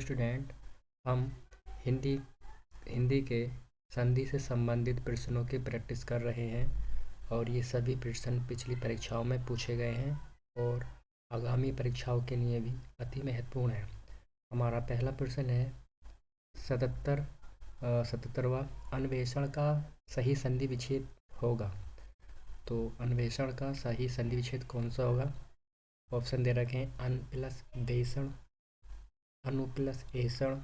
Student, हम हिंदी हिंदी के संधि से संबंधित प्रश्नों की प्रैक्टिस कर रहे हैं और ये सभी प्रश्न पिछली परीक्षाओं में पूछे गए हैं और आगामी परीक्षाओं के लिए भी अति महत्वपूर्ण है। हमारा पहला प्रश्न है 77वां अन्वेषण का सही संधि विच्छेद होगा। तो अन्वेषण का सही संधि विच्छेद कौन सा होगा? ऑप्शन दे रखे हैं अन प्लस देषण, अनु प्लस एषण,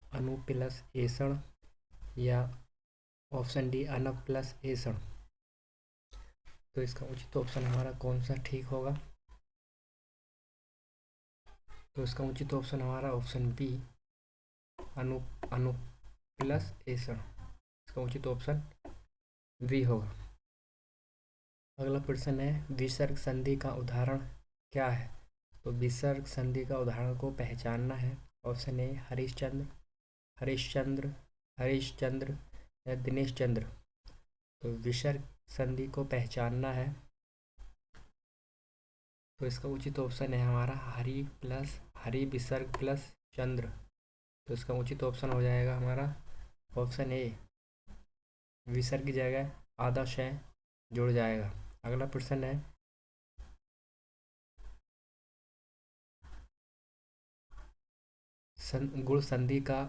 अनु प्लस एषण या ऑप्शन डी अन प्लस एषण। तो इसका उचित ऑप्शन हमारा कौन सा ठीक होगा? तो इसका उचित ऑप्शन हमारा ऑप्शन बी अनु अनु प्लस एषण, इसका उचित ऑप्शन बी होगा। अगला प्रश्न है विसर्ग संधि का उदाहरण क्या है? तो विसर्ग संधि का उदाहरण को पहचानना है। ऑप्शन ए हरिश्चंद्र, हरिश्चंद्र, हरिश्चंद्र या दिनेश चंद्र। तो विसर्ग संधि को पहचानना है तो इसका उचित ऑप्शन है हमारा हरि विसर्ग प्लस चंद्र। तो इसका उचित ऑप्शन हो जाएगा हमारा ऑप्शन ए, विसर्ग की जगह आधा शय जुड़ जाएगा। अगला प्रश्न है गुण संधि का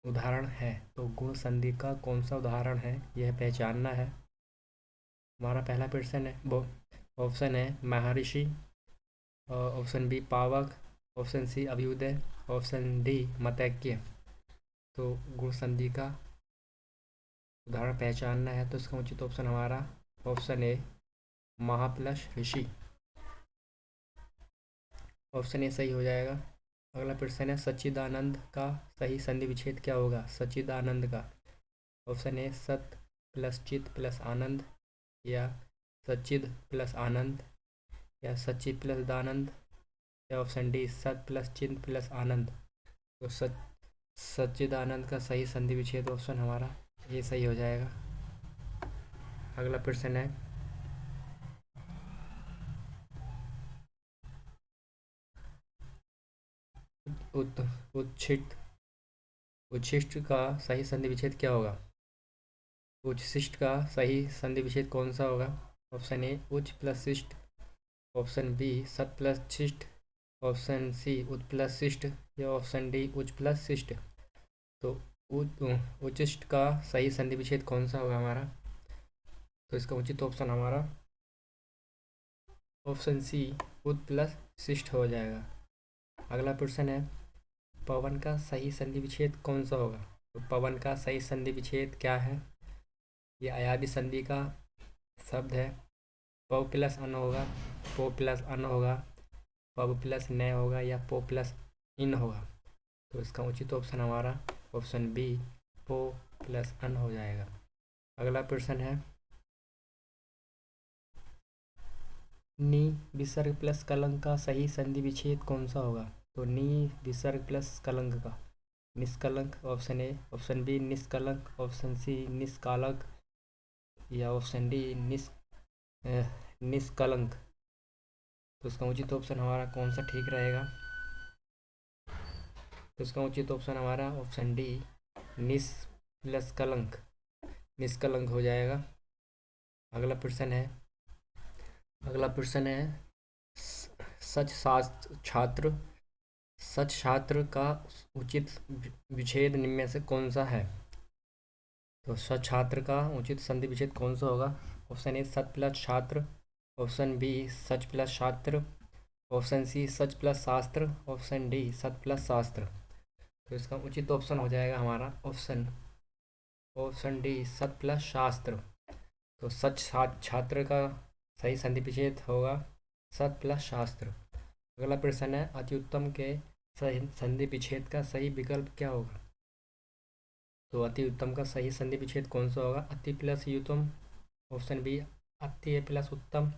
उदाहरण है। तो गुण संधि का कौन सा उदाहरण है यह पहचानना है। हमारा पहला प्रश्न है वो ऑप्शन है महर्षि, ऑप्शन बी पावक, ऑप्शन सी अभ्युदय, ऑप्शन डी मतैक्य। तो गुण संधि का उदाहरण पहचानना है तो इसका उचित ऑप्शन हमारा option A महाप्लस Rishi, option A सही हो जाएगा। अगला प्रश्न है सच्चिदानंद का सही संधि विच्छेद क्या होगा? सच्चिदानंद का ऑप्शन ए सत प्लस चित प्लस आनंद या सच्चिद प्लस आनंद या सच्चिद प्लस दानंद या ऑप्शन डी सत प्लस चित प्लस आनंद। तो सच्चिदानंद का सही संधि विच्छेद ऑप्शन हमारा ये सही हो जाएगा। अगला प्रश्न है उच्छिष्ट का सही संधि विच्छेद क्या होगा? उच्छिष्ट का सही संधि विच्छेद कौन सा होगा? ऑप्शन ए उच्च प्लस शिष्ट, ऑप्शन बी सत प्लस शिष्ट, ऑप्शन सी उच्च प्लस शिष्ट या ऑप्शन डी उच्च प्लस शिष्ट। तो उच्छिष्ट का सही संधि विच्छेद कौन सा होगा हमारा? तो इसका उचित ऑप्शन हमारा ऑप्शन सी उच्च प्लस शिष्ट हो जाएगा। अगला प्रश्न है पवन का सही संधि विच्छेद कौन सा होगा? तो पवन का सही संधि विच्छेद क्या है? ये अयावी संधि का शब्द है। पव प्लस अन होगा, पो प्लस अन होगा, पव प्लस न होगा या पो प्लस इन होगा। तो इसका उचित ऑप्शन हमारा ऑप्शन बी पो प्लस अन हो जाएगा। अगला प्रश्न है नी विसर्ग प्लस कलंक का सही संधि विच्छेद कौन सा होगा? तो नी विसर्ग प्लस कलंक का निष्कलंक, ऑप्शन ए, ऑप्शन बी निष्कलंक, ऑप्शन सी निष्कालक या ऑप्शन डी निष्कलंक। तो इसका उचित ऑप्शन हमारा कौन सा ठीक रहेगा? तो इसका उचित ऑप्शन हमारा ऑप्शन डी निस प्लस कलंक, निष्कलंक हो जाएगा। अगला प्रश्न है सच छात्र का उचित विच्छेद निम्न में से कौन सा है? तो सच छात्र का उचित संधि विच्छेद कौन सा होगा? ऑप्शन ए सत प्लस छात्र, ऑप्शन बी सच प्लस छात्र, ऑप्शन सी सच प्लस शास्त्र, ऑप्शन डी सत प्लस शास्त्र। तो इसका उचित ऑप्शन हो जाएगा हमारा ऑप्शन डी सत प्लस शास्त्र। तो सच छात्र का सही संधि विच्छेद होगा सत प्लस शास्त्र। अगला प्रश्न है अति उत्तम के संधि विच्छेद का सही विकल्प क्या होगा? तो अति उत्तम का सही संधि विच्छेद कौन सा होगा? अति प्लस युतम, ऑप्शन बी अति प्लस उत्तम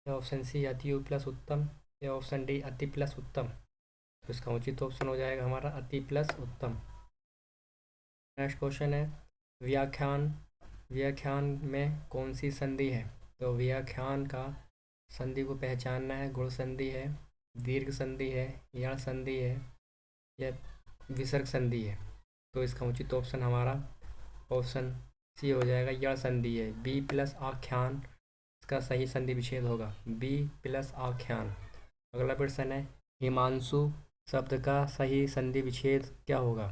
या ऑप्शन सी अति यु प्लस उत्तम या ऑप्शन डी अति प्लस उत्तम। तो इसका उचित ऑप्शन हो जाएगा हमारा अति प्लस उत्तम। नेक्स्ट क्वेश्चन है व्याख्यान में कौन सी संधि है? तो व्याख्यान का संधि को पहचानना है। गुण संधि है, दीर्घ संधि है, यण संधि है या विसर्ग संधि है। तो इसका उचित ऑप्शन हमारा ऑप्शन सी हो जाएगा, यण संधि है। बी प्लस आख्यान इसका सही संधि विच्छेद होगा, बी प्लस आख्यान। अगला प्रश्न है, हिमांशु शब्द का सही संधि विच्छेद क्या होगा?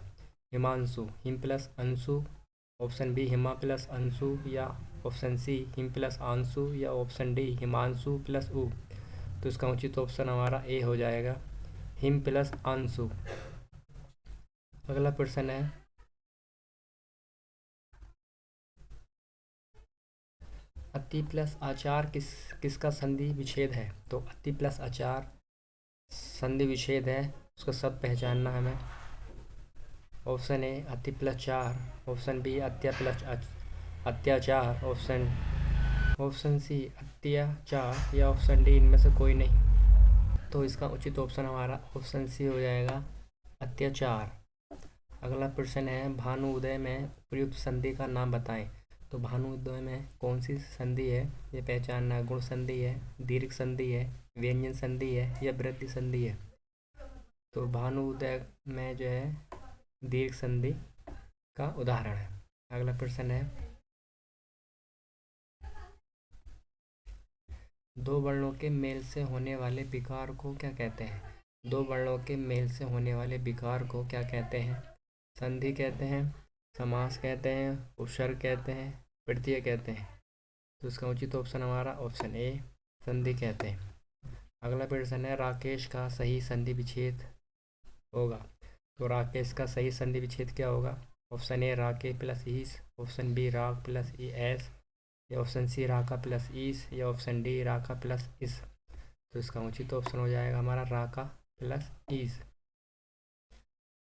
हिमांशु, हिम प्लस अंशु, ऑप्शन बी हिमा प्लस अंशु, या ऑप्शन सी हिम प्लस आंशु, या ऑप्शन डी हिमांशु प्लस उ। तो इसका उचित ऑप्शन हमारा ए हो जाएगा, हिम प्लस आंशु। अगला प्रश्न है, अति प्लस आचार किसका संधि विच्छेद है? तो अति प्लस आचार संधि विच्छेद है, उसका शब्द पहचानना है हमें। ऑप्शन ए अति प्लस चार, ऑप्शन बी अत्या प्लस अत्याचार, ऑप्शन सी अत्याचार, या ऑप्शन डी इनमें से कोई नहीं। तो इसका उचित ऑप्शन हमारा ऑप्शन सी हो जाएगा, अत्याचार। अगला प्रश्न है, भानु उदय में प्रयुक्त संधि का नाम बताएं। तो भानु उदय में कौन सी संधि है ये पहचानना है। गुण संधि है, दीर्घ संधि है, व्यंजन संधि है, या वृद्धि संधि है। तो भानु उदय में जो है दीर्घ संधि का उदाहरण है। अगला प्रश्न है, दो वर्णों के मेल से होने वाले विकार को क्या कहते हैं? दो वर्णों के मेल से होने वाले विकार को क्या कहते हैं? संधि कहते हैं, समास कहते हैं, उपसर्ग कहते हैं, प्रत्यय कहते हैं। तो इसका उचित ऑप्शन हमारा ऑप्शन ए संधि कहते हैं। अगला प्रश्न है, राकेश का सही संधि विच्छेद होगा। तो राकेश का सही संधि विच्छेद क्या होगा? ऑप्शन ए राके प्लस ईस, ऑप्शन बी राक प्लस ई एस, या ऑप्शन सी राका प्लस ईस, या ऑप्शन डी राका प्लस इस। तो इसका उचित ऑप्शन हो जाएगा हमारा राका प्लस ईस।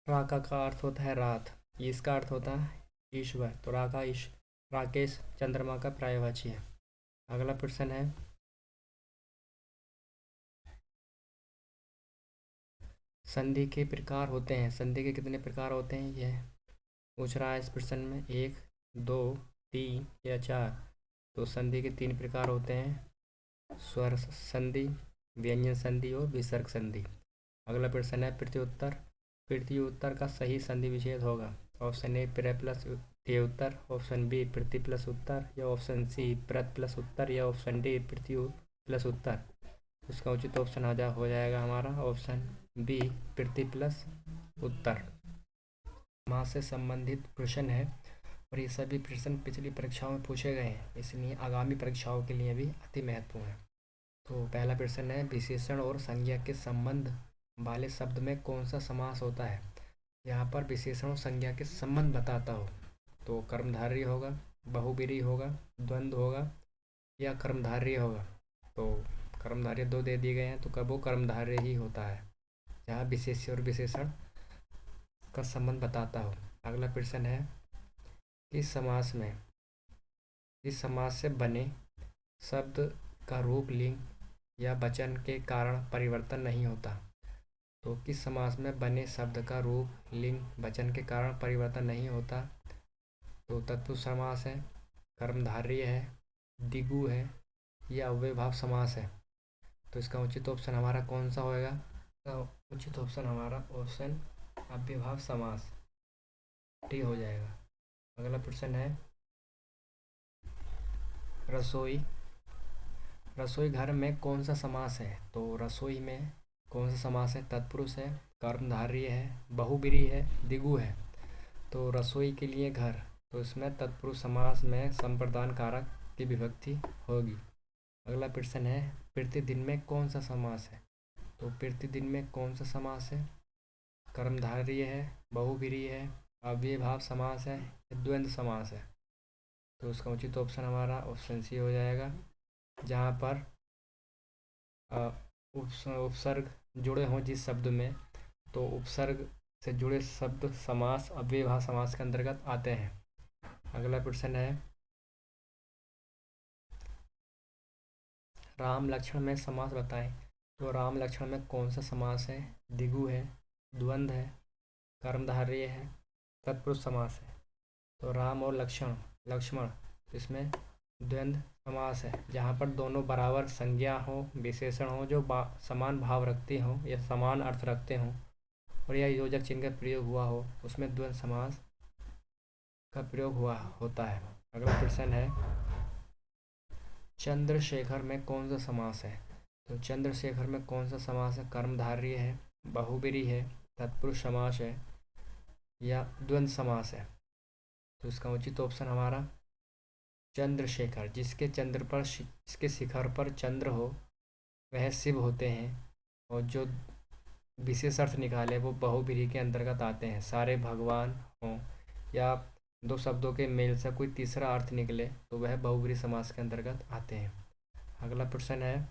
राका का अर्थ होता है रात, ईस का अर्थ होता है ईश्वर। तो राकेश चंद्रमा का पर्यायवाची है। अगला प्रश्न है, संधि के प्रकार होते हैं। संधि के कितने प्रकार होते हैं यह पूछ रहा है इस प्रश्न में, 1, 2, 3 या 4। तो संधि के 3 प्रकार होते हैं, स्वर संधि, व्यंजन संधि और विसर्ग संधि। अगला प्रश्न है, प्रत्युत्तर का सही संधि विच्छेद होगा। ऑप्शन ए प्रय प्लस उत्तर, ऑप्शन बी प्रति प्लस उत्तर, या ऑप्शन सी प्रत प्लस उत्तर, या ऑप्शन डी प्रत्यु प्लस उत्तर। इसका उचित ऑप्शन हो जाएगा हमारा ऑप्शन बी प्रति प्लस उत्तर। समास से संबंधित प्रश्न है और ये सभी प्रश्न पिछली परीक्षाओं में पूछे गए हैं, इसलिए आगामी परीक्षाओं के लिए भी अति महत्वपूर्ण है। तो पहला प्रश्न है, विशेषण और संज्ञा के संबंध वाले शब्द में कौन सा समास होता है? यहाँ पर विशेषण और संज्ञा के संबंध बताता हो तो कर्मधारय होगा, बहुब्रीहि होगा, द्वंद्व होगा, या कर्मधारय होगा। तो कर्मधारय 2 दे दिए गए हैं, तो कब वो कर्मधारय ही होता है जहाँ विशेष्य और विशेषण का संबंध बताता हो। अगला प्रश्न है, इस समास से बने शब्द का रूप लिंग या वचन के कारण परिवर्तन नहीं होता। तो किस समास में बने शब्द का रूप लिंग वचन के कारण परिवर्तन नहीं होता? तो तत्पुरुष समास है, कर्मधारय है, द्विगु है, या अव्ययभाव समास है। तो इसका उचित ऑप्शन हमारा कौन सा होएगा? तो उचित ऑप्शन हमारा ऑप्शन अव्ययभाव समास डी हो जाएगा। अगला प्रश्न है, रसोई घर में कौन सा समास है? तो रसोई में कौन सा समास है? तत्पुरुष है, कर्मधारय है, बहुब्रीहि है, द्विगु है। तो रसोई के लिए घर, तो इसमें तत्पुरुष समास में संप्रदान कारक की विभक्ति होगी। अगला प्रश्न है, प्रतिदिन में कौन सा समास है? तो प्रतिदिन में कौन सा समास है? कर्मधारय है, बहुब्रीहि है, अव्ययभाव समास है, द्वंद्व समास है। तो उसका उचित ऑप्शन हमारा ऑप्शन सी हो जाएगा, जहाँ पर उपसर्ग जुड़े हों जिस शब्द में, तो उपसर्ग से जुड़े शब्द समास अव्ययभाव समास के अंतर्गत आते हैं। अगला प्रश्न है, राम लक्ष्मण में समास बताएं। तो राम लक्ष्मण में कौन सा समास है? द्विगु है, द्वंद्व है, कर्मधारय है, तत्पुरुष समास है। तो राम और लक्ष्मण इसमें द्वंद्व समास है, जहाँ पर दोनों बराबर संज्ञा हो, विशेषण हो जो समान भाव रखते हों या समान अर्थ रखते हों, और यह योजक चिन्ह का प्रयोग हुआ हो उसमें द्वंद्व समास का प्रयोग हुआ होता है। अगला प्रश्न है चंद्रशेखर में कौन सा समास है? तो चंद्रशेखर में कौन सा समास है? कर्मधारय है, बहुब्रीहि है, तत्पुरुष समास है या द्वंद्व समास है? तो इसका उचित ऑप्शन हमारा चंद्रशेखर। जिसके शिखर पर चंद्र हो वह शिव होते हैं, और जो विशेष अर्थ निकाले वो बहुब्रीहि के अंतर्गत आते हैं। सारे भगवान हों या दो शब्दों के मेल से कोई तीसरा अर्थ निकले तो वह बहुब्रीहि समास के अंतर्गत आते हैं। अगला प्रश्न है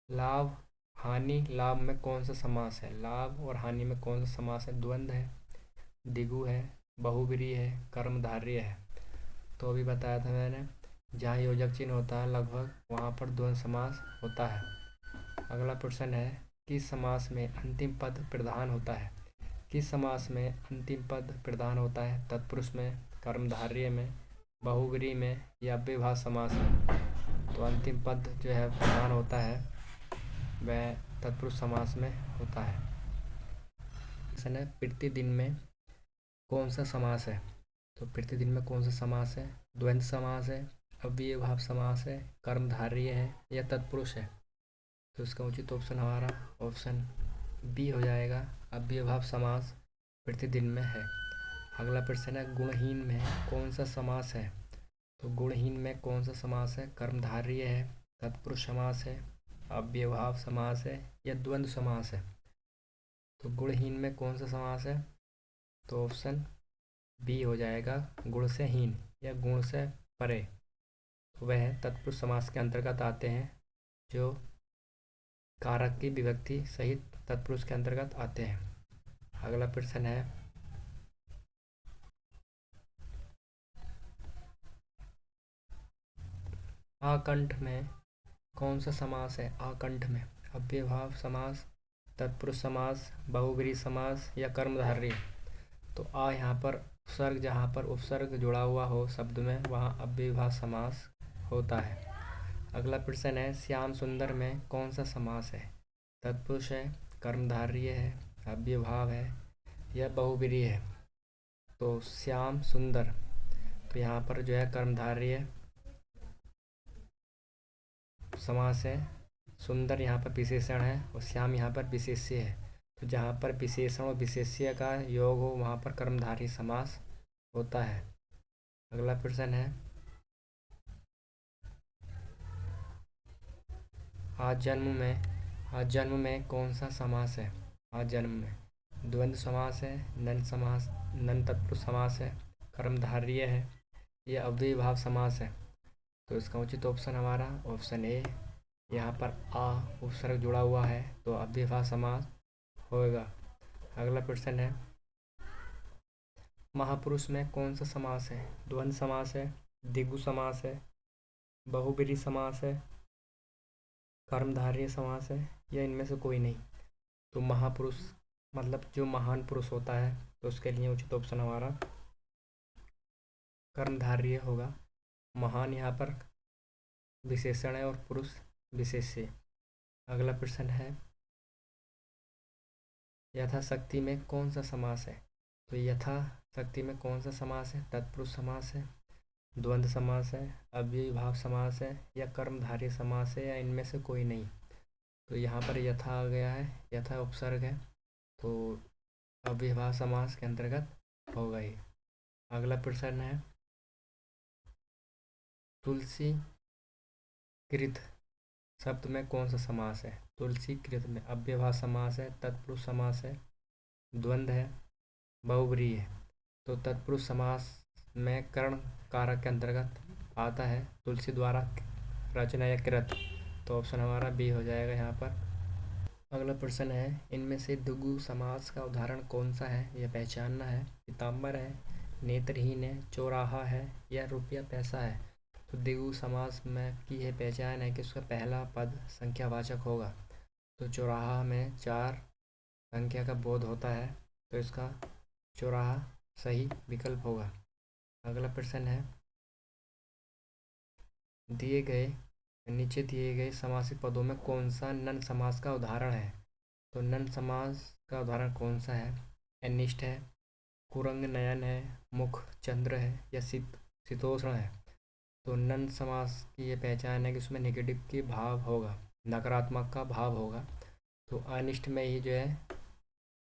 लाभ हानि लाभ में कौन सा समास है? लाभ और हानि में कौन सा समास है? द्वंद्व है, द्विगु है, बहुब्रीहि है, कर्मधारय है। तो अभी बताया था मैंने, जहाँ योजक चिन्ह होता है लगभग वहाँ पर द्वंद्व समास होता है। अगला प्रश्न है किस समास में अंतिम पद प्रधान होता है? किस समास में अंतिम पद प्रधान होता है? तत्पुरुष में, कर्मधारय में, बहुब्रीहि में या अव्ययभाव समास में? तो अंतिम पद जो है प्रधान होता है वह तत्पुरुष समास में होता है। प्रश्न है प्रतिदिन में कौन सा समास है? तो प्रतिदिन में कौन सा समास है? द्वंद्व समास है, अव्ययभाव समास है, कर्मधारय है या तत्पुरुष है? तो इसका उचित ऑप्शन हमारा ऑप्शन बी हो जाएगा, अव्ययभाव समास प्रतिदिन में है। अगला प्रश्न है गुणहीन में कौन सा समास है? तो गुणहीन में कौन सा समास है? कर्मधारय है, तत्पुरुष समास है, अव्ययभाव समास है या द्वंद्व समास है? तो गुणहीन में कौन सा समास है? तो ऑप्शन बी हो जाएगा, गुण से हीन या गुण से परे। तो वह तत्पुरुष समास के अंतर्गत आते हैं जो कारक की विभक्ति सहित तत्पुरुष के अंतर्गत आते हैं। अगला प्रश्न है आकंठ में कौन सा समास है? आकंठ में अव्ययभाव समास, तत्पुरुष समास, बहुब्रीहि समास या कर्मधारय? तो आ यहाँ पर उपसर्ग, जहाँ पर उपसर्ग जुड़ा हुआ हो शब्द में वहाँ अव्ययभाव समास होता है। अगला प्रश्न है श्याम सुंदर में कौन सा समास है? तत्पुरुष है, कर्मधारय है, अव्ययभाव है या बहुब्रीहि है? तो श्याम सुंदर, तो यहाँ पर जो है कर्मधारय समास है, सुंदर यहाँ पर विशेषण है और श्याम यहाँ पर विशेष्य है। तो जहाँ पर विशेषण और विशेष्य का योग हो वहाँ पर कर्मधारय समास होता है। अगला प्रश्न है आज जन्म में कौन सा समास है? आज जन्म में द्वंद्व समास है, नन तत्पुरुष समास है, कर्मधारय है या अव्ययभाव समास है? तो इसका उचित ऑप्शन हमारा ऑप्शन ए, यहाँ पर आ उपसर्ग जुड़ा हुआ है तो अव्ययभाव समास होगा। अगला प्रश्न है महापुरुष में कौन सा समास है? द्वंद्व समास है, द्विगु समास है, बहुब्रीहि समास है, कर्मधारय समास है या इनमें से कोई नहीं? तो महापुरुष मतलब जो महान पुरुष होता है तो उसके लिए उचित ऑप्शन हमारा कर्मधारय होगा। महान यहाँ पर विशेषण है और पुरुष विशेष्य। अगला प्रश्न है यथाशक्ति में कौन सा समास है? तो यथाशक्ति में कौन सा समास है? तत्पुरुष समास है, द्वंद्व समास है, अव्ययभाव समास है या कर्मधारय समास है या इनमें से कोई नहीं? तो यहाँ पर यथा आ गया है, यथा उपसर्ग है तो अव्ययभाव समास के अंतर्गत होगा ये। अगला प्रश्न है तुलसी कृत शब्द में कौन सा समास है? तुलसी कृत में अव्ययभाव समास है, तत्पुरुष समास है, द्वंद्व है, बहुब्रीहि है। तो तत्पुरुष समास में कर्ण कारक के अंतर्गत आता है, तुलसी द्वारा रचना या कृत। तो ऑप्शन हमारा बी हो जाएगा यहाँ पर। अगला प्रश्न है इनमें से द्विगु समास का उदाहरण कौन सा है? यह पहचानना है। पीताम्बर है, नेत्रहीन है, चौराहा है या रुपया पैसा है? तो द्विगु समास में की है पहचान है कि उसका पहला पद संख्यावाचक होगा। तो चौराहा में 4 संख्या का बोध होता है तो इसका चौराहा सही विकल्प होगा। अगला प्रश्न है दिए गए नीचे दिए गए समासिक पदों में कौन सा नन समास का उदाहरण है? तो नन समास का उदाहरण कौन सा है? अनिष्ट है, कुरंग नयन है, मुख चंद्र है या शीतोष्ण है? तो नन समास की ये पहचान है कि उसमें नेगेटिव की भाव होगा, नकारात्मक का भाव होगा। तो अनिष्ट में ही जो है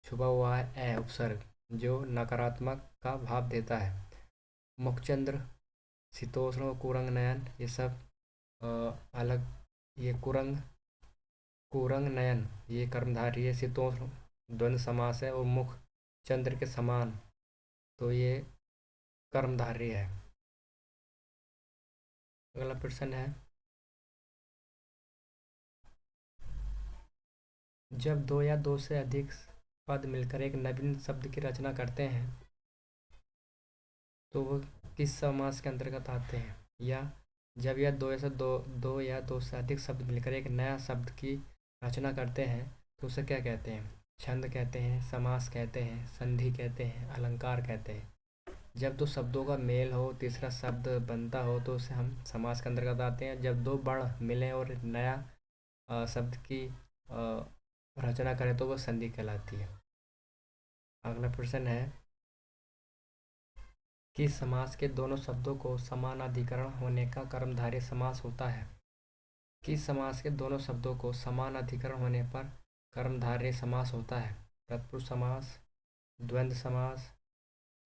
छुपा हुआ है उपसर्ग जो नकारात्मक का भाव देता है। मुखचंद्र, शीतोष्ण और कुरंग नयन ये सब अलग। ये कुरंग नयन ये कर्मधारय है, शीतोष्ण द्वंद्व समास है और मुख चंद्र के समान तो ये कर्मधारय है। अगला प्रश्न है, जब दो या दो से अधिक पद मिलकर एक नवीन शब्द की रचना करते हैं तो वो किस समास के अंतर्गत आते हैं? या जब यह दो या दो से अधिक शब्द मिलकर एक नया शब्द की रचना करते हैं तो उसे क्या कहते हैं? छंद कहते हैं, समास कहते हैं, संधि कहते हैं, अलंकार कहते हैं। जब दो शब्दों का मेल हो, तीसरा शब्द बनता हो तो उसे हम समास के अंतर्गत आते हैं। जब दो वर्ण मिलें और नया शब्द की रचना करें तो वह संधि कहलाती है। अगला प्रश्न है, किस समास के दोनों शब्दों को समान अधिकरण होने का कर्मधारय समास होता है? किस समास के दोनों शब्दों को समान अधिकरण होने पर कर्मधारय समास होता है? तत्पुरुष समास, द्वंद्व समास,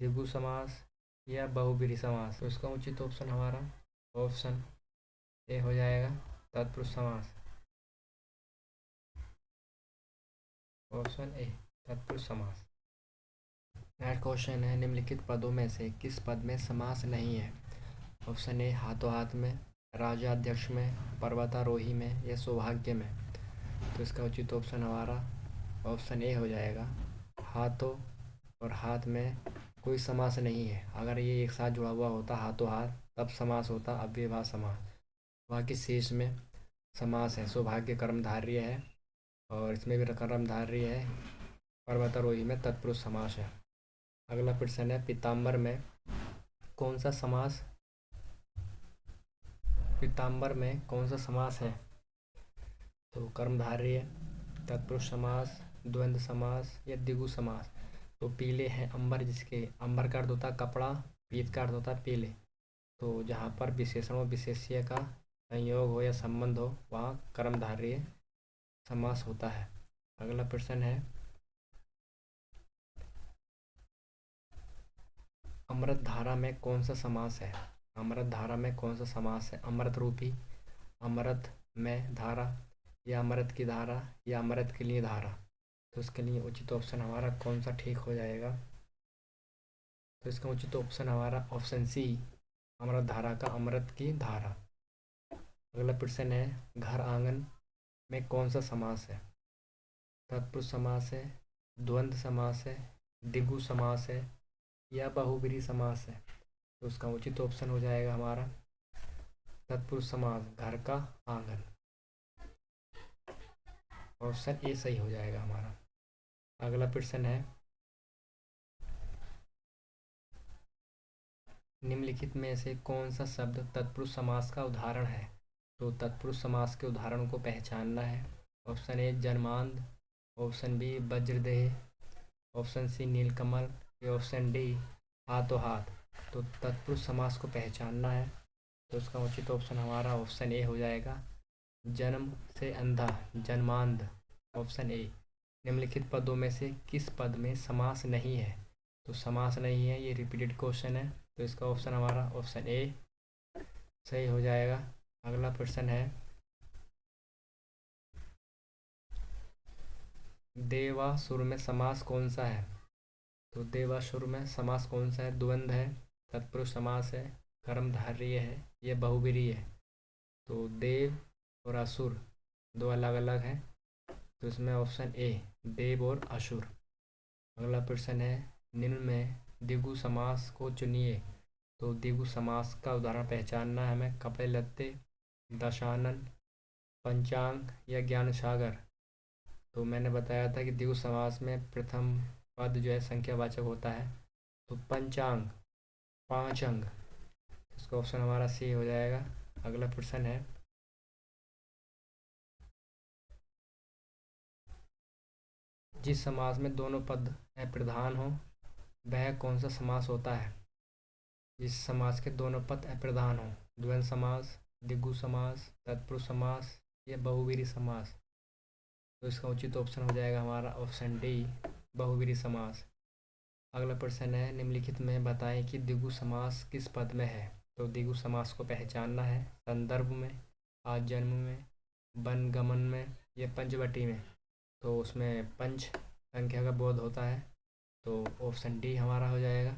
द्विगु समास या बहुब्रीहि समास? तो इसका उचित ऑप्शन हमारा ऑप्शन ए हो जाएगा, तत्पुरुष समास। ऑप्शन ए, तत्पुरुष समास। नेक्स्ट क्वेश्चन है, निम्नलिखित पदों में से किस पद में समास नहीं है? ऑप्शन ए, हाथों हाथ में, राजाध्यक्ष में, पर्वतारोही में या सौभाग्य में? तो इसका उचित ऑप्शन हमारा ऑप्शन ए हो जाएगा, हाथों और हाथ में कोई समास नहीं है। अगर ये एक साथ जुड़ा हुआ होता हाथों हाथ तब समास होता अव्ययभाव समास। बाकी शेष में समास है। सौभाग्य कर्मधारय है और इसमें भी कर्मधारय है। पर्वतारोही में तत्पुरुष समास है। अगला प्रश्न है, पीताम्बर में कौन सा समास है? तो कर्मधारय, तत्पुरुष समास, द्वंद्व समास या द्विगु समास? तो पीले हैं अंबर, जिसके अंबर का अर्थ होता है कपड़ा, पीत का अर्थ होता है पीले। तो जहाँ पर विशेषण और विशेष्य का संयोग हो या संबंध हो वहाँ कर्मधारय समास होता है। अगला प्रश्न है, अमृत धारा में कौन सा समास है? अमृत धारा में कौन सा समास है? अमृत रूपी, अमृत में धारा या अमृत की धारा या अमृत के लिए धारा? तो इसके लिए उचित ऑप्शन हमारा कौन सा ठीक हो जाएगा? तो इसका उचित ऑप्शन हमारा ऑप्शन सी, अमृत धारा का अमृत की धारा। अगला प्रश्न है, घर आंगन में कौन सा समास है? तत्पुरुष समास है, द्वंद्व समास है, द्विगु समास है या बहुब्रीहि समास है? तो उसका उचित ऑप्शन हो जाएगा हमारा तत्पुरुष समास, घर का आंगन। ऑप्शन ए सही हो जाएगा हमारा। अगला प्रश्न है, निम्नलिखित में से कौन सा शब्द तत्पुरुष समास का उदाहरण है? तो तत्पुरुष समास के उदाहरण को पहचानना है। ऑप्शन ए, जन्मांध, ऑप्शन बी, वज्रदेह, ऑप्शन सी, नीलकमल या ऑप्शन डी, हाथों हाथ। तो तत्पुरुष समास को पहचानना है तो उसका उचित ऑप्शन हमारा ऑप्शन ए हो जाएगा, जन्म से अंधा, जन्मांध। Option A. निम्नलिखित पदों में से किस पद में समास नहीं है? तो समास नहीं है, ये रिपीटेड क्वेश्चन है तो इसका ऑप्शन हमारा ऑप्शन ए सही हो जाएगा। अगला प्रश्न है, देवासुर में समास कौन सा है? तो देवासुर में समास कौन सा है? द्वंद्व है, तत्पुरुष समास है, कर्मधारय है, ये बहुब्रीहि है? तो देव और असुर दो अलग अलग हैं तो इसमें ऑप्शन ए, देव और असुर। अगला प्रश्न है, निम्न में द्विगु समास को चुनिए। तो द्विगु समास का उदाहरण पहचानना है हमें। कपड़े लत्ते, दशानन, पंचांग या ज्ञान सागर? तो मैंने बताया था कि द्विगु समास में प्रथम पद जो है संख्यावाचक होता है तो पंचांग, पांच अंग। इसका ऑप्शन हमारा सी हो जाएगा। अगला प्रश्न है, जिस समास में दोनों पद अप्रधान हो वह कौन सा समास होता है? जिस समास के दोनों पद अप्रधान हो, द्वंद्व समास, द्विगु समास, तत्पुरुष समास या बहुव्रीहि समास। तो इसका उचित ऑप्शन हो जाएगा हमारा ऑप्शन डी, बहुव्रीहि समास। अगला प्रश्न है, निम्नलिखित में बताएं कि द्विगु समास किस पद में है। तो द्विगु समास को पहचानना है संदर्भ में, आजन्म में, वनगमन में या पंचवटी में। तो उसमें पंच संख्या का बोध होता है, तो ऑप्शन डी हमारा हो जाएगा।